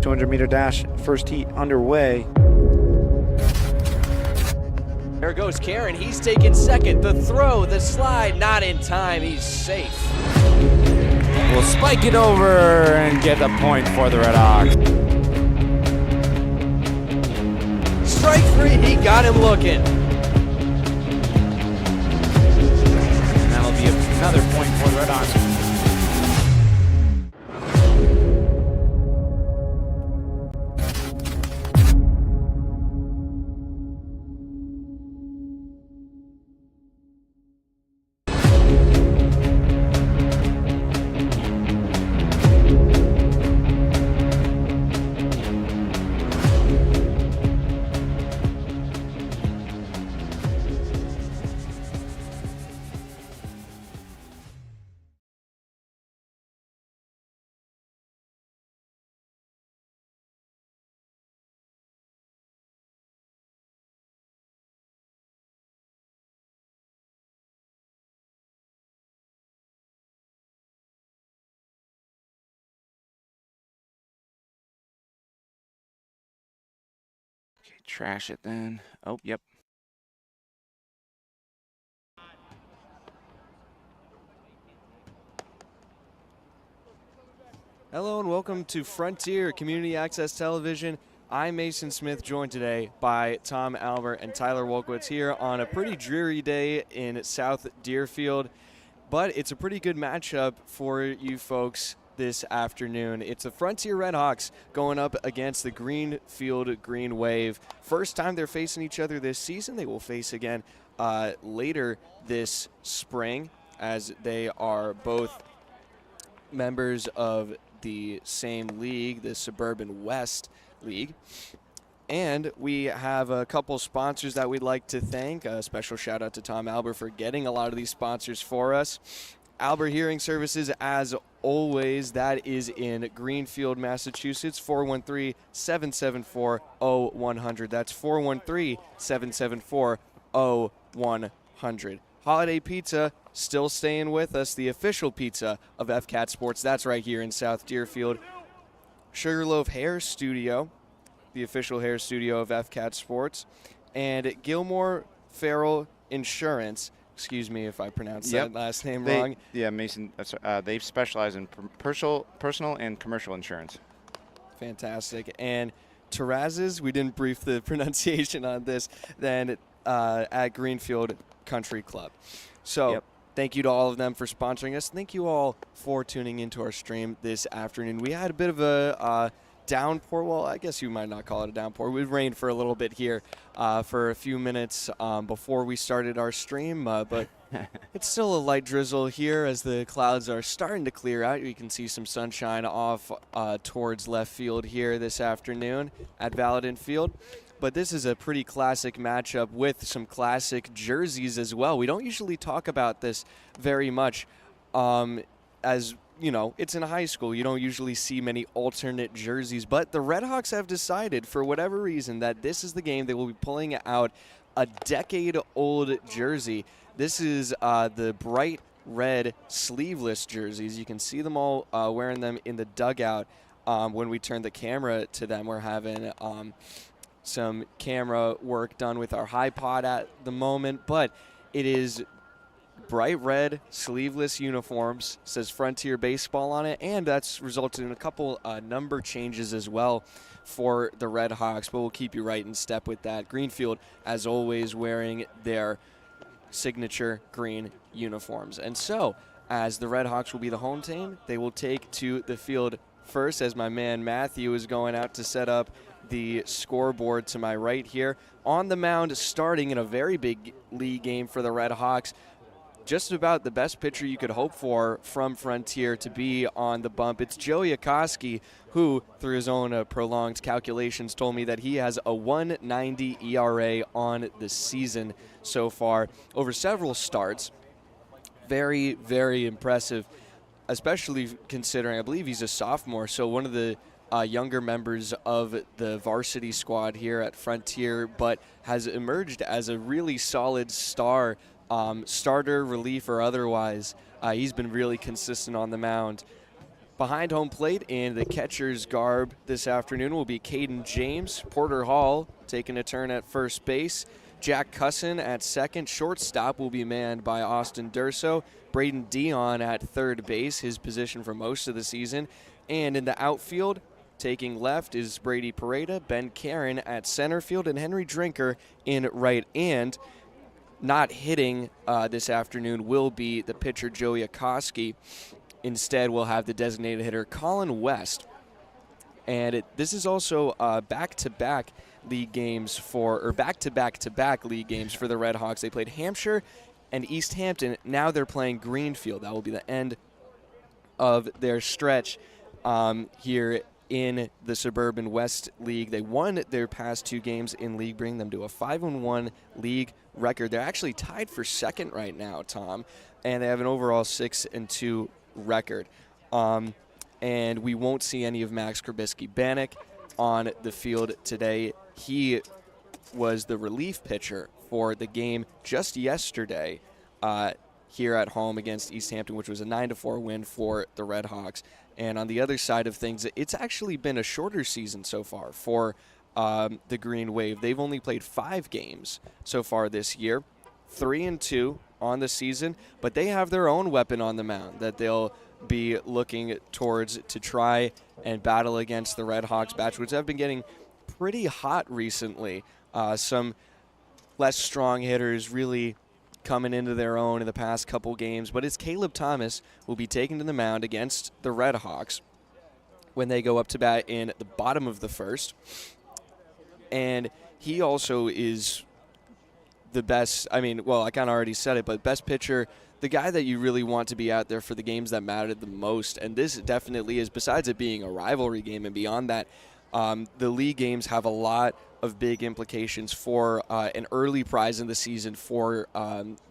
200-meter dash, first heat underway. There goes Karen, he's taking second. The throw, the slide, not in time, he's safe. We'll spike it over and get a point for the Redhawks. Strike three, he got him looking. And that'll be another point for the Redhawks. Okay, trash it then. Oh, yep. Hello and welcome to Frontier Community Access Television. I'm Mason Smith, joined today by Tom Albert and Tyler Wolkowitz here on a pretty dreary day in South Deerfield, but it's a pretty good matchup for you folks this afternoon. It's the Frontier Redhawks going up against the Greenfield Greenwave. First time they're facing each other this season. They will face again later this spring, as they are both members of the same league, the Suburban West League. And we have a couple sponsors that we'd like to thank. A special shout out to Tom Albert for getting a lot of these sponsors for us. Albert Hearing Services, as always, that is in Greenfield, Massachusetts, 413-774-0100. That's 413-774-0100. Holiday Pizza, still staying with us, the official pizza of FCAT Sports. That's right here in South Deerfield. Sugarloaf Hair Studio, the official hair studio of FCAT Sports. And Gilmore Farrell Insurance. Excuse me if I pronounced that last name wrong. Yeah, Mason, they specialize in personal and commercial insurance. Fantastic. And Terraz's, we didn't brief the pronunciation on this, then at Greenfield Country Club. So thank you to all of them for sponsoring us. Thank you all for tuning into our stream this afternoon. We had a bit of a downpour. Well, I guess you might not call it a downpour. It rained for a little bit here for a few minutes before we started our stream, but it's still a light drizzle here as the clouds are starting to clear out. You can see some sunshine off towards left field here this afternoon at Valadin Field. But this is a pretty classic matchup with some classic jerseys as well. We don't usually talk about this very much as you know, it's in high school. You don't usually see many alternate jerseys, but the Redhawks have decided, for whatever reason, that this is the game they will be pulling out a decade-old jersey. This is the bright red sleeveless jerseys. You can see them all wearing them in the dugout. When we turn the camera to them, we're having some camera work done with our high pod at the moment, but it is bright red sleeveless uniforms, says Frontier Baseball on it, and that's resulted in a couple number changes as well for the Redhawks, but we'll keep you right in step with that. Greenfield, as always, wearing their signature green uniforms. And so, as the Redhawks will be the home team, they will take to the field first, as my man Matthew is going out to set up the scoreboard to my right here. On the mound, starting in a very big league game for the Redhawks, just about the best pitcher you could hope for from Frontier to be on the bump. It's Joe Yakoski, who, through his own prolonged calculations, told me that he has a 1.90 ERA on the season so far over several starts. Very, very impressive, especially considering, I believe he's a sophomore, so one of the younger members of the varsity squad here at Frontier, but has emerged as a really solid star. Starter, relief, or otherwise, he's been really consistent on the mound. Behind home plate in the catcher's garb this afternoon will be Caden James. Porter Hall taking a turn at first base. Jack Cusson at second. Shortstop will be manned by Austin Durso. Braden Dion at third base, his position for most of the season. And in the outfield, taking left is Brady Pareda, Ben Karen at center field, and Henry Drinker in right. And not hitting this afternoon will be the pitcher Joey Akoski. Instead, we'll have the designated hitter Colin West. And this is also back-to-back league games back-to-back-to-back league games for the Redhawks. They played Hampshire and East Hampton. Now they're playing Greenfield. That will be the end of their stretch here in the Suburban West League. They won their past 2 games in league, bringing them to a 5-1 league record. They're actually tied for second right now, Tom, and they have an overall 6-2 record. And we won't see any of Max Krabisky-Bannock on the field today. He was the relief pitcher for the game just yesterday here at home against East Hampton, which was a 9-4 win for the Redhawks. And on the other side of things, it's actually been a shorter season so far for the Green Wave. They've only played 5 games so far this year, 3-2 on the season, but they have their own weapon on the mound that they'll be looking towards to try and battle against the Redhawks bats, which have been getting pretty hot recently. Some less strong hitters really coming into their own in the past couple games, but it's Caleb Thomas who will be taken to the mound against the Redhawks when they go up to bat in the bottom of the first. And he also is the best, I kind of already said it, but best pitcher, the guy that you really want to be out there for the games that mattered the most. And this definitely is, besides it being a rivalry game and beyond that, the league games have a lot of big implications for an early prize in the season for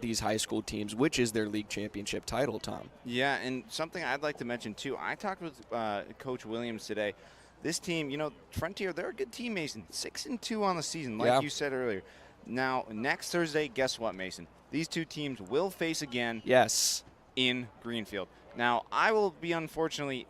these high school teams, which is their league championship title, Tom. Yeah, and something I'd like to mention, too, I talked with Coach Williams today. This team, Frontier, they're a good team, Mason. 6-2 on the season, like you said earlier. Now, next Thursday, guess what, Mason? These 2 teams will face again in Greenfield. Now, I will be, unfortunately,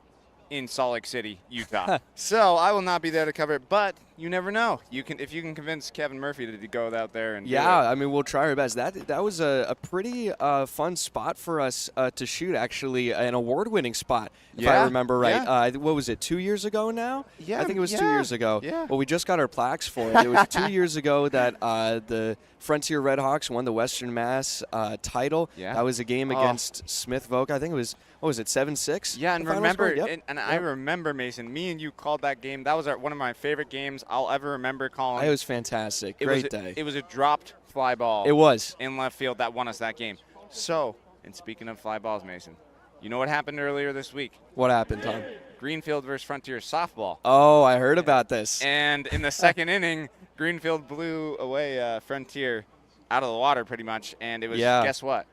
in Salt Lake City, Utah. So I will not be there to cover it, but you never know. If you can convince Kevin Murphy to go out there and do it. We'll try our best. That was a pretty fun spot for us to shoot, actually, an award-winning spot, if I remember right. Yeah. What was it, 2 years ago now? Yeah. I think it was 2 years ago. Yeah. Well, we just got our plaques for it. It was 2 years ago that the Frontier Redhawks won the Western Mass title. Yeah. That was a game against Smith Voc. I think it was, 7-6? Yeah, and remember, I remember, Mason, me and you called that game. That was one of my favorite games I'll ever remember calling. It was fantastic. Great day. It was a dropped fly ball. It was. In left field that won us that game. So, and speaking of fly balls, Mason, you know what happened earlier this week? What happened, Tom? Greenfield versus Frontier softball. Oh, I heard about this. And in the second inning, Greenfield blew away Frontier out of the water pretty much. And it was, guess what?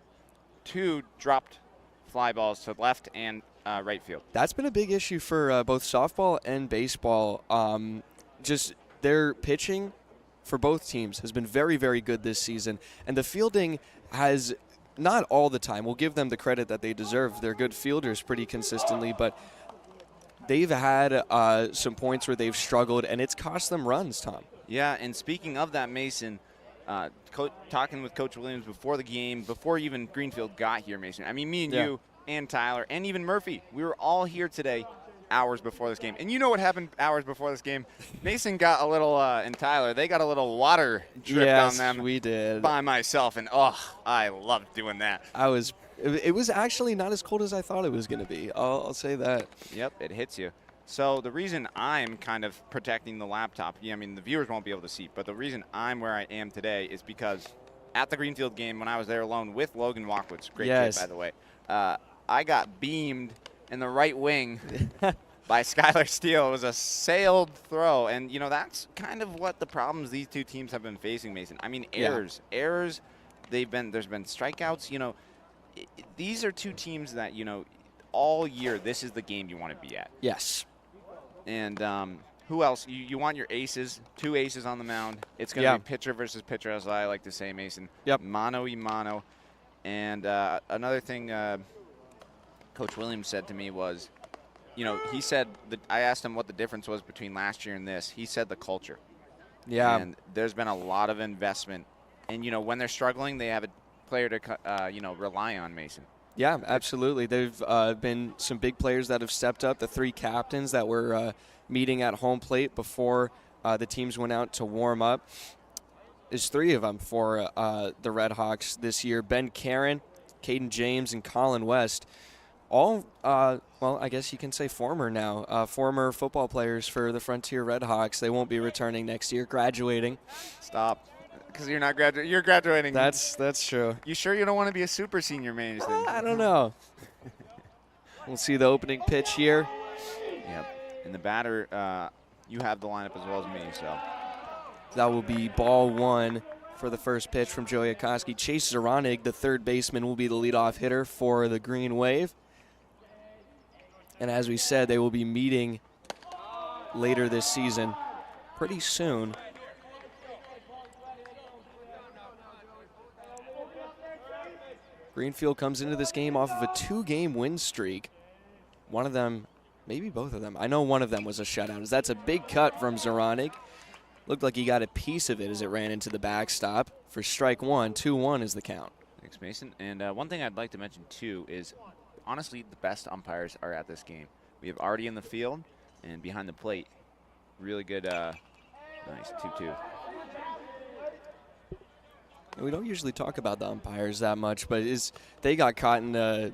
2 dropped fly balls to left and right field. That's been a big issue for both softball and baseball. Just their pitching for both teams has been very, very good this season. And the fielding has, not all the time, we'll give them the credit that they deserve. They're good fielders pretty consistently, but they've had some points where they've struggled, and it's cost them runs, Tom. Yeah, and speaking of that, Mason, talking with Coach Williams before the game, before even Greenfield got here, Mason. Me and you and Tyler and even Murphy, we were all here today hours before this game. And you know what happened hours before this game? Mason got a little, and Tyler, they got a little water dripped on them. Yes, we did. By myself, and I loved doing that. It was actually not as cold as I thought it was going to be. I'll say that. Yep, it hits you. So the reason I'm kind of protecting the laptop, the viewers won't be able to see, but the reason I'm where I am today is because at the Greenfield game, when I was there alone with Logan Walkwoods, great kid, by the way, I got beamed in the right wing by Skylar Steele. It was a sailed throw, and, that's kind of what the problems these 2 teams have been facing, Mason. Errors. Errors, there's been strikeouts. These are 2 teams that, all year, this is the game you want to be at. Yes. And who else? You want your aces, 2 aces on the mound. It's going to be pitcher versus pitcher, as I like to say, Mason. Yep. Mano y mano. And another thing Coach Williams said to me was, you know, he said that I asked him what the difference was between last year and this. He said the culture. Yeah. And there's been a lot of investment. And, you know, when they're struggling, they have a player to, you know, rely on, Mason. Yeah, absolutely. There've been some big players that have stepped up. The 3 captains that were meeting at home plate before the teams went out to warm up. There's 3 of them for the Redhawks this year. Ben Caron, Caden James, and Colin West. All, well, I guess you can say former now. Former football players for the Frontier Redhawks. They won't be returning next year, graduating. Stop. Because you're not graduating. You're graduating. That's true. You sure you don't want to be a super senior, Mason? I don't know. We'll see the opening pitch here. Yep. And the batter, you have the lineup as well as me, so. That will be ball 1 for the first pitch from Joey Akoski. Chase Zaranig, the third baseman, will be the leadoff hitter for the Green Wave. And as we said, they will be meeting later this season, pretty soon. Greenfield comes into this game off of a 2-game win streak. One of them, maybe both of them. I know one of them was a shutout. That's a big cut from Zaranig. Looked like he got a piece of it as it ran into the backstop. For strike 1, 2-1 is the count. Thanks, Mason. And one thing I'd like to mention, too, is honestly the best umpires are at this game. We have Artie in the field and behind the plate. Really good, nice 2-2. We don't usually talk about the umpires that much, but they got caught in the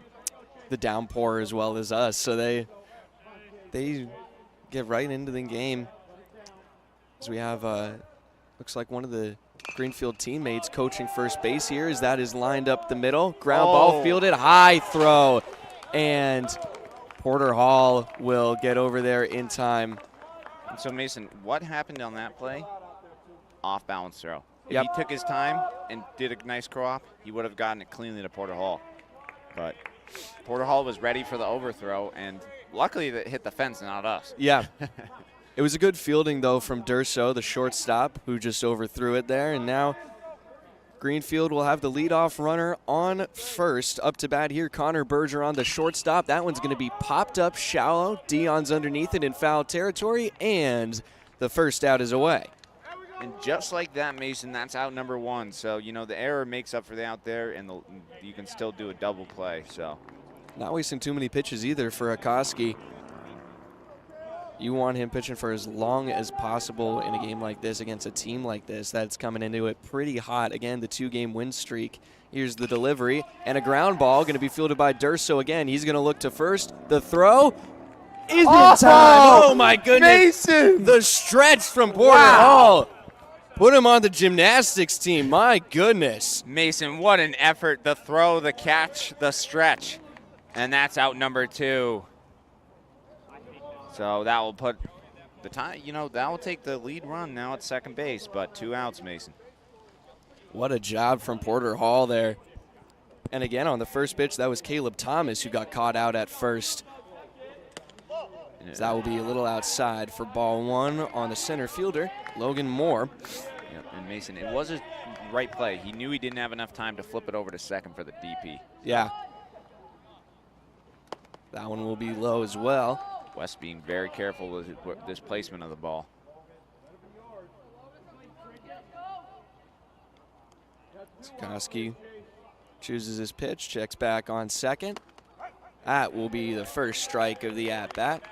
downpour as well as us, so they get right into the game. As we have, looks like one of the Greenfield teammates coaching first base here, as that is lined up the middle. Ground ball fielded, high throw, and Porter Hall will get over there in time. And so, Mason, what happened on that play? Off balance throw. If Yep. he took his time and did a nice crop, he would have gotten it cleanly to Porter Hall. But Porter Hall was ready for the overthrow, and luckily that hit the fence, not us. Yeah. It was a good fielding, though, from Durso, the shortstop, who just overthrew it there. And now Greenfield will have the leadoff runner on first. Up to bat here, Connor Berger on the shortstop. That one's going to be popped up shallow. Dion's underneath it in foul territory, and the first out is away. And just like that, Mason, that's out number 1. So, you know, the error makes up for the out there, and you can still do a double play. So, not wasting too many pitches either for Akoski. You want him pitching for as long as possible in a game like this against a team like this that's coming into it pretty hot. Again, the 2-game win streak. Here's the delivery, and a ground ball going to be fielded by Durso again. He's going to look to first. The throw is in time. Oh, my goodness. Mason! The stretch from Porter Hall. Put him on the gymnastics team. My goodness. Mason, what an effort. The throw, the catch, the stretch. And that's out number 2. So that will put the tie, you know, that will take the lead run now at second base, but 2 outs, Mason. What a job from Porter Hall there. And again, on the first pitch, that was Caleb Thomas who got caught out at first. So that will be a little outside for ball 1 on the center fielder, Logan Moore. Yep, and Mason, it was a right play. He knew he didn't have enough time to flip it over to second for the DP. Yeah. That one will be low as well. West being very careful with this placement of the ball. Koski chooses his pitch, checks back on second. That will be the first strike of the at-bat.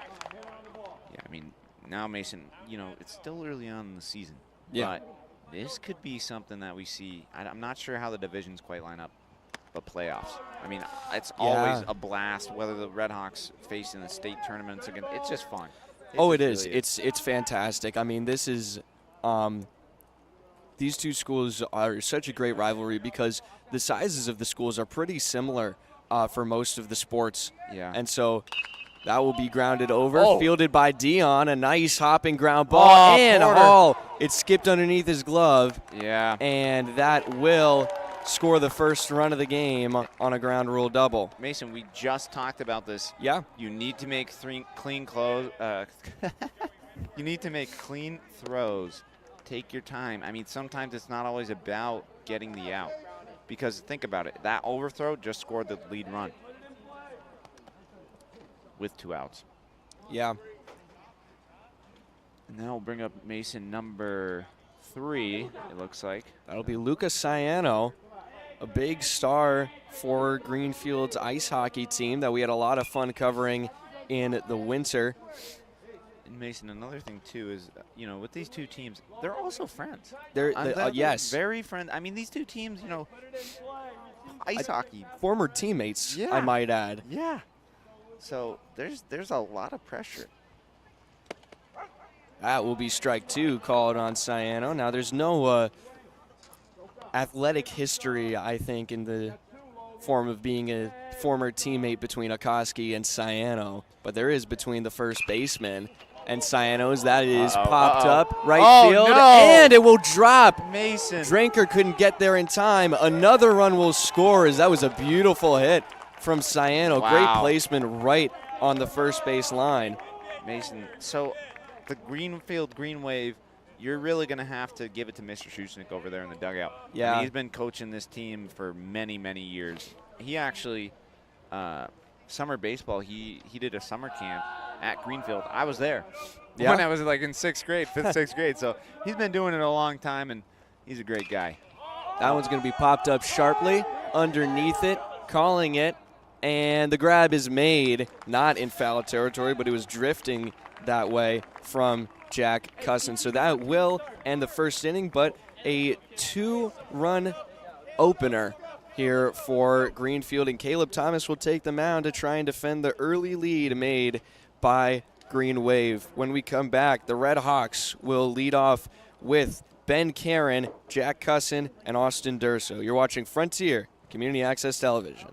Yeah, I mean, now, Mason, you know, it's still early on in the season. Yeah. But this could be something that we see. I'm not sure how the divisions quite line up, but playoffs. I mean, it's always a blast, whether the Redhawks face in the state tournaments again. It's just fun. It is. Really it's fantastic. I mean, this is these two schools are such a great rivalry because the sizes of the schools are pretty similar for most of the sports. Yeah. And so that will be grounded over, fielded by Dion, a nice hopping ground ball, and Hall. It skipped underneath his glove. Yeah. And that will score the first run of the game on a ground rule double. Mason, we just talked about this. Yeah. You need to make clean close. You need to make clean throws. Take your time. I mean, sometimes it's not always about getting the out. Because think about it. That overthrow just scored the lead run with 2 outs. Yeah. And then we'll bring up Mason number 3, it looks like. That'll be Lucas Ciano, a big star for Greenfield's ice hockey team that we had a lot of fun covering in the winter. And Mason, another thing too is, with these two teams, they're also friends. They're yes, very friend. I mean, these two teams, ice hockey, former teammates, Yeah. I might add. yeah. So there's a lot of pressure. That will be strike 2 called on Ciano. Now, there's no athletic history, I think, in the form of being a former teammate between Okoski and Ciano, but there is between the first baseman and Ciano's. That is popped up right field, no. and it will drop. Mason. Drinker couldn't get there in time. Another run will score, as that was a beautiful hit from Ciano. Wow. Great placement right on the first base line. Mason, so the Greenfield Greenwave, you're really going to have to give it to Mr. Schuschnigg over there in the dugout. Yeah. I mean, he's been coaching this team for many, many years. He actually, summer baseball, he did a summer camp at Greenfield. I was there when I was like in 6th grade, 5th, 6th grade. So he's been doing it a long time, and he's a great guy. That one's going to be popped up sharply underneath it, calling it, and the grab is made, not in foul territory, but it was drifting that way from Jack Cusson. So that will end the first inning, but a 2-run opener here for Greenfield, and Caleb Thomas will take the mound to try and defend the early lead made by Green Wave. When we come back, the Redhawks will lead off with Ben Karen, Jack Cusson, and Austin Durso. You're watching Frontier Community Access Television.